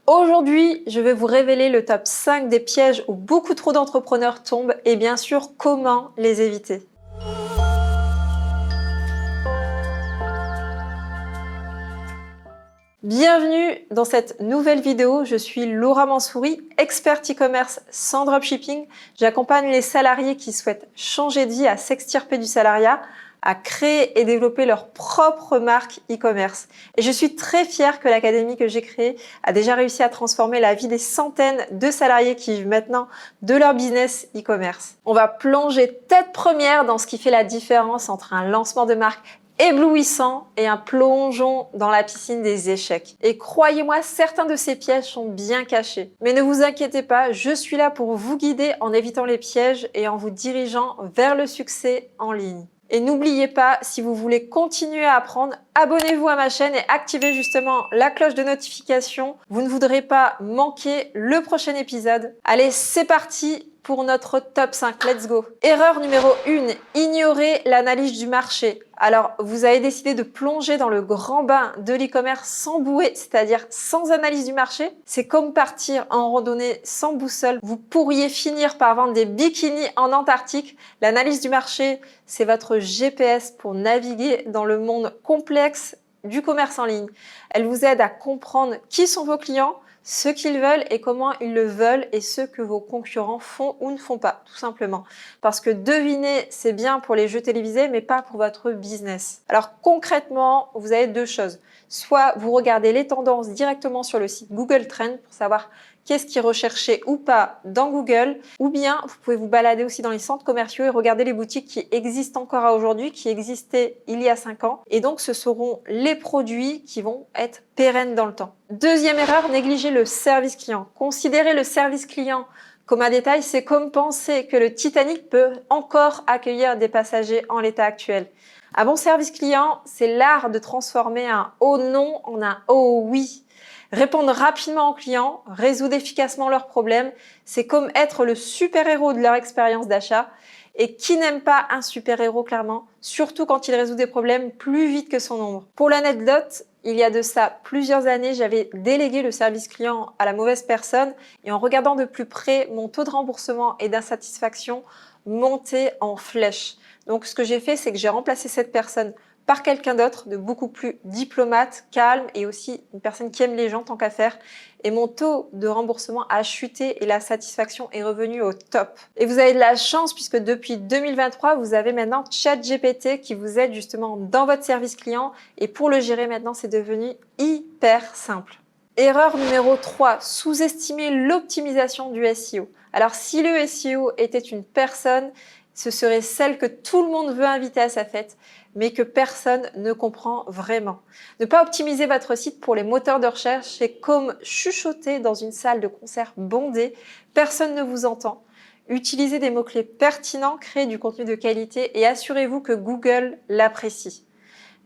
Aujourd'hui, je vais vous révéler le top 5 des pièges où beaucoup trop d'entrepreneurs tombent et bien sûr comment les éviter. Bienvenue dans cette nouvelle vidéo, je suis Laura Mansouri, experte e-commerce sans dropshipping. J'accompagne les salariés qui souhaitent changer de vie, à s'extirper du salariat, à créer et développer leur propre marque e-commerce. Et je suis très fière que l'académie que j'ai créée a déjà réussi à transformer la vie des centaines de salariés qui vivent maintenant de leur business e-commerce. On va plonger tête première dans ce qui fait la différence entre un lancement de marque éblouissant et un plongeon dans la piscine des échecs. Et croyez-moi, certains de ces pièges sont bien cachés. Mais ne vous inquiétez pas, je suis là pour vous guider en évitant les pièges et en vous dirigeant vers le succès en ligne. Et n'oubliez pas, si vous voulez continuer à apprendre, abonnez-vous à ma chaîne et activez justement la cloche de notification. Vous ne voudrez pas manquer le prochain épisode. Allez, c'est parti pour notre top 5. Let's go! Erreur numéro 1, ignorer l'analyse du marché. Alors, vous avez décidé de plonger dans le grand bain de l'e-commerce sans bouée, c'est-à-dire sans analyse du marché. C'est comme partir en randonnée sans boussole. Vous pourriez finir par vendre des bikinis en Antarctique. L'analyse du marché, c'est votre GPS pour naviguer dans le monde complexe du commerce en ligne. Elle vous aide à comprendre qui sont vos clients, ce qu'ils veulent et comment ils le veulent et ce que vos concurrents font ou ne font pas, tout simplement. Parce que deviner, c'est bien pour les jeux télévisés, mais pas pour votre business. Alors concrètement, vous avez deux choses. Soit vous regardez les tendances directement sur le site Google Trends pour savoir qu'est-ce qui est recherché ou pas dans Google, ou bien vous pouvez vous balader aussi dans les centres commerciaux et regarder les boutiques qui existent encore à aujourd'hui, qui existaient il y a 5 ans. Et donc, ce seront les produits qui vont être pérennes dans le temps. Deuxième erreur, négliger le service client. Considérer le service client comme un détail, c'est comme penser que le Titanic peut encore accueillir des passagers en l'état actuel. Un bon service client, c'est l'art de transformer un « oh non » en un « oh oui ». Répondre rapidement aux clients, résoudre efficacement leurs problèmes, c'est comme être le super-héros de leur expérience d'achat. Et qui n'aime pas un super-héros, clairement, surtout quand il résout des problèmes plus vite que son ombre. Pour l'anecdote, il y a de ça plusieurs années, j'avais délégué le service client à la mauvaise personne et en regardant de plus près, mon taux de remboursement et d'insatisfaction montait en flèche. Donc ce que j'ai fait, c'est que j'ai remplacé cette personne par quelqu'un d'autre de beaucoup plus diplomate, calme et aussi une personne qui aime les gens tant qu'à faire. Et mon taux de remboursement a chuté et la satisfaction est revenue au top. Et vous avez de la chance puisque depuis 2023, vous avez maintenant ChatGPT qui vous aide justement dans votre service client. Et pour le gérer maintenant, c'est devenu hyper simple. Erreur numéro 3, sous-estimer l'optimisation du SEO. Alors si le SEO était une personne, ce serait celle que tout le monde veut inviter à sa fête, mais que personne ne comprend vraiment. Ne pas optimiser votre site pour les moteurs de recherche, c'est comme chuchoter dans une salle de concert bondée, personne ne vous entend. Utilisez des mots-clés pertinents, créez du contenu de qualité et assurez-vous que Google l'apprécie.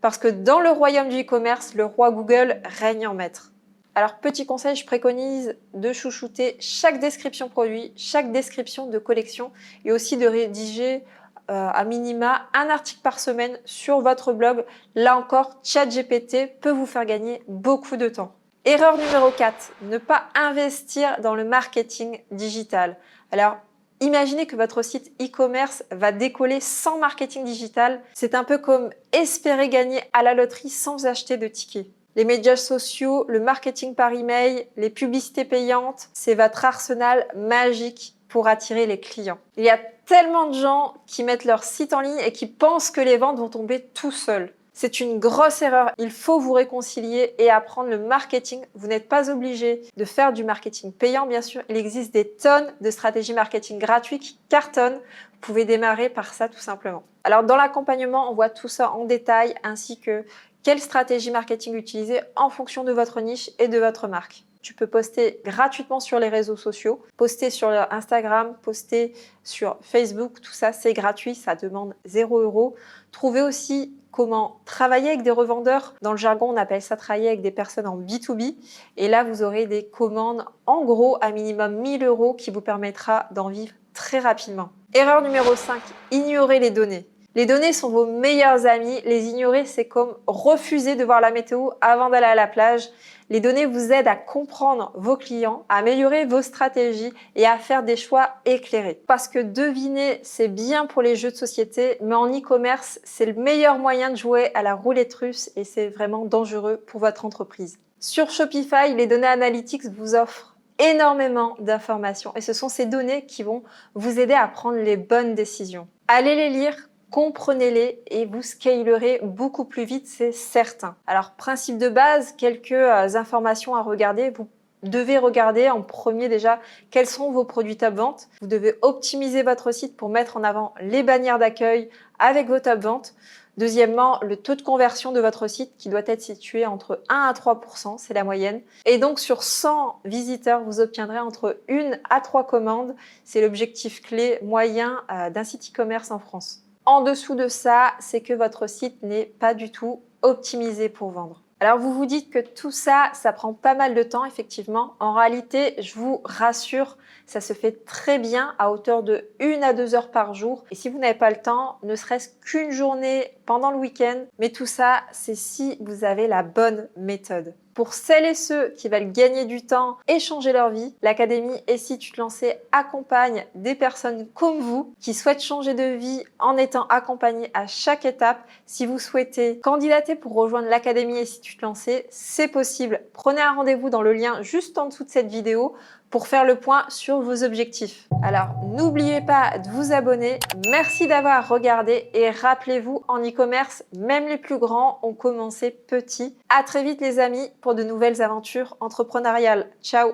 Parce que dans le royaume du e-commerce, le roi Google règne en maître. Alors, petit conseil, je préconise de chouchouter chaque description produit, chaque description de collection et aussi de rédiger à minima un article par semaine sur votre blog. Là encore, ChatGPT peut vous faire gagner beaucoup de temps. Erreur numéro 4, ne pas investir dans le marketing digital. Alors, imaginez que votre site e-commerce va décoller sans marketing digital. C'est un peu comme espérer gagner à la loterie sans acheter de tickets. Les médias sociaux, le marketing par email, les publicités payantes, c'est votre arsenal magique pour attirer les clients. Il y a tellement de gens qui mettent leur site en ligne et qui pensent que les ventes vont tomber tout seuls. C'est une grosse erreur. Il faut vous réconcilier et apprendre le marketing. Vous n'êtes pas obligé de faire du marketing payant, bien sûr. Il existe des tonnes de stratégies marketing gratuites qui cartonnent. Vous pouvez démarrer par ça tout simplement. Alors dans l'accompagnement, on voit tout ça en détail ainsi que quelle stratégie marketing utiliser en fonction de votre niche et de votre marque. Tu peux poster gratuitement sur les réseaux sociaux, poster sur Instagram, poster sur Facebook, tout ça c'est gratuit, ça demande 0 €. Trouvez aussi comment travailler avec des revendeurs. Dans le jargon, on appelle ça travailler avec des personnes en B2B. Et là, vous aurez des commandes en gros à minimum 1 000 € qui vous permettra d'en vivre très rapidement. Erreur numéro 5, ignorer les données. Les données sont vos meilleurs amis. Les ignorer, c'est comme refuser de voir la météo avant d'aller à la plage. Les données vous aident à comprendre vos clients, à améliorer vos stratégies et à faire des choix éclairés. Parce que deviner, c'est bien pour les jeux de société, mais en e-commerce, c'est le meilleur moyen de jouer à la roulette russe et c'est vraiment dangereux pour votre entreprise. Sur Shopify, les données analytics vous offrent énormément d'informations et ce sont ces données qui vont vous aider à prendre les bonnes décisions. Allez les lire, comprenez-les et vous scalerez beaucoup plus vite, c'est certain. Alors, principe de base, quelques informations à regarder. Vous devez regarder en premier déjà quels sont vos produits top vente. Vous devez optimiser votre site pour mettre en avant les bannières d'accueil avec vos top ventes. Deuxièmement, le taux de conversion de votre site qui doit être situé entre 1 à 3%, c'est la moyenne. Et donc sur 100 visiteurs, vous obtiendrez entre 1 à 3 commandes. C'est l'objectif clé moyen d'un site e-commerce en France. En dessous de ça, c'est que votre site n'est pas du tout optimisé pour vendre. Alors vous vous dites que tout ça, ça prend pas mal de temps, effectivement. En réalité, je vous rassure, ça se fait très bien à hauteur de 1 à 2 heures par jour. Et si vous n'avez pas le temps, ne serait-ce qu'une journée pendant le week-end. Mais tout ça, c'est si vous avez la bonne méthode. Pour celles et ceux qui veulent gagner du temps et changer leur vie, l'Académie Et si tu te lançais accompagne des personnes comme vous qui souhaitent changer de vie en étant accompagnées à chaque étape. Si vous souhaitez candidater pour rejoindre l'Académie Et si tu te lançais, c'est possible. Prenez un rendez-vous dans le lien juste en dessous de cette vidéo pour faire le point sur vos objectifs. Alors, n'oubliez pas de vous abonner. Merci d'avoir regardé et rappelez-vous, en e-commerce, même les plus grands ont commencé petits. À très vite les amis pour de nouvelles aventures entrepreneuriales. Ciao!